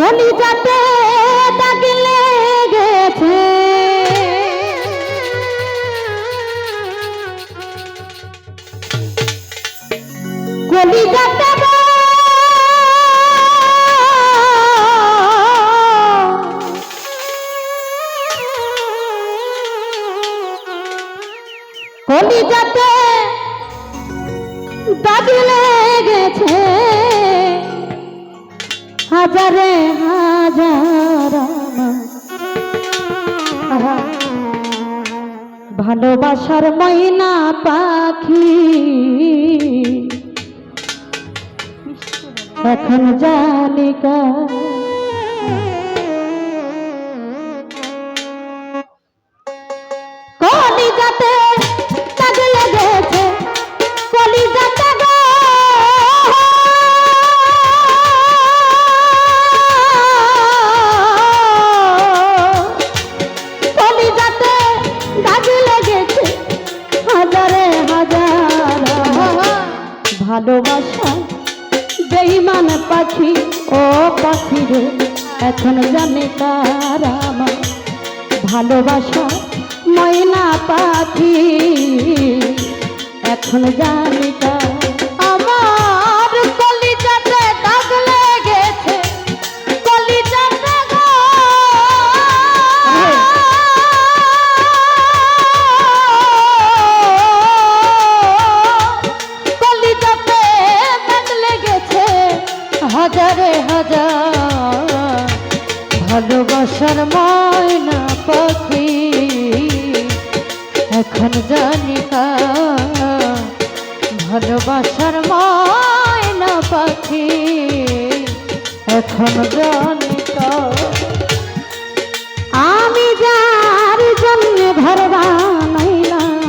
কলিজাতে দাগ লেগেছে কলিজাতে কলিজাতে দাগ লেগেছে হাজারে হাজার ভালোবাসার ময়না পাখি এখন জানি কলিজাতে দাগ লেগেছে কলিজাতে কলিজাতে দাগ লেগেছে হাজারে হাজার ভালোবাসা বেঈমান পাখি ও পাখি রে এখন জানে কার আমার ভালোবাসা ময়না পাখি এখন জানি কার আমার কলিজাতে দাগ লেগেছে কলিজাতে কলিজাতে দাগ লেগেছে হাজারে হাজার ভালোবাসার ময়না পাখি এখন জানি ভালোবাসার ময়না পাখি এখন জানি আমি যার জন্য ঘর বানাইলাম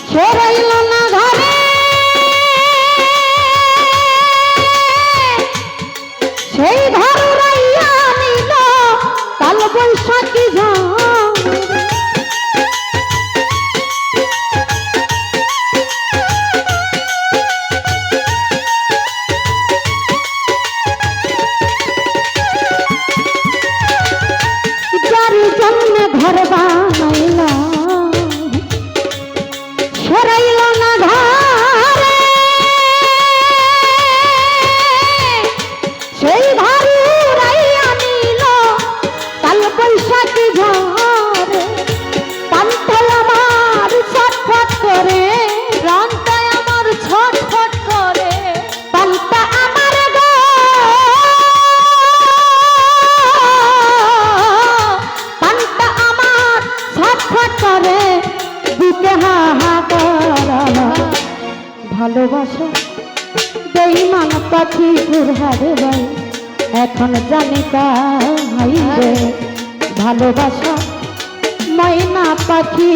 সে রইল না ঘরে সেই ঘর রাইয়া নিল কাল বৈশাখী যার জন্য ঘর বানাইলাম সে রইল না ঘরে সেই ঘর রাইয়া নিল কাল বৈশাখী ঝড়ে প্রাণটাই আমার ছটফট করে প্রাণটাই আমার ছটফট করে প্রাণটা আমার গো প্রাণটা আমার ছটফট করে বুকে হাহাকার ভালোবাসা বেঈমান পাখি ঘুরহারে বাই এখন জানি কাই রে ভালোবাসা ময়না পাখি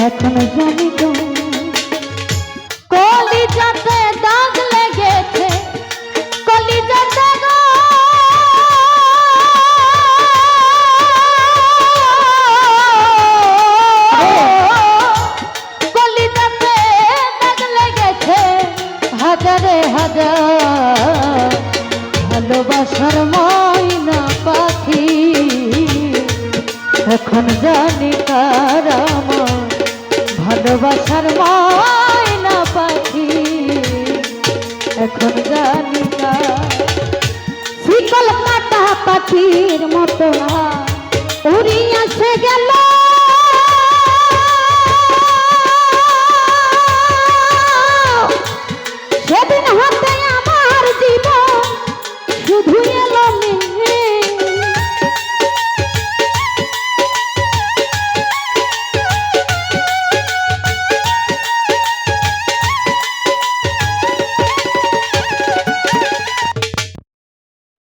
এখন জানি কলিজাতে দাগ লেগেছে কলিজাতে কলিজাতে দাগ লেগেছে হাজারে হাজার ভালোবাসার ময়না পাখি এখন জানি কার আমার ভালোবাসার ময়না পাখি এখন জানি কার শিকল কাটা পাখির মতো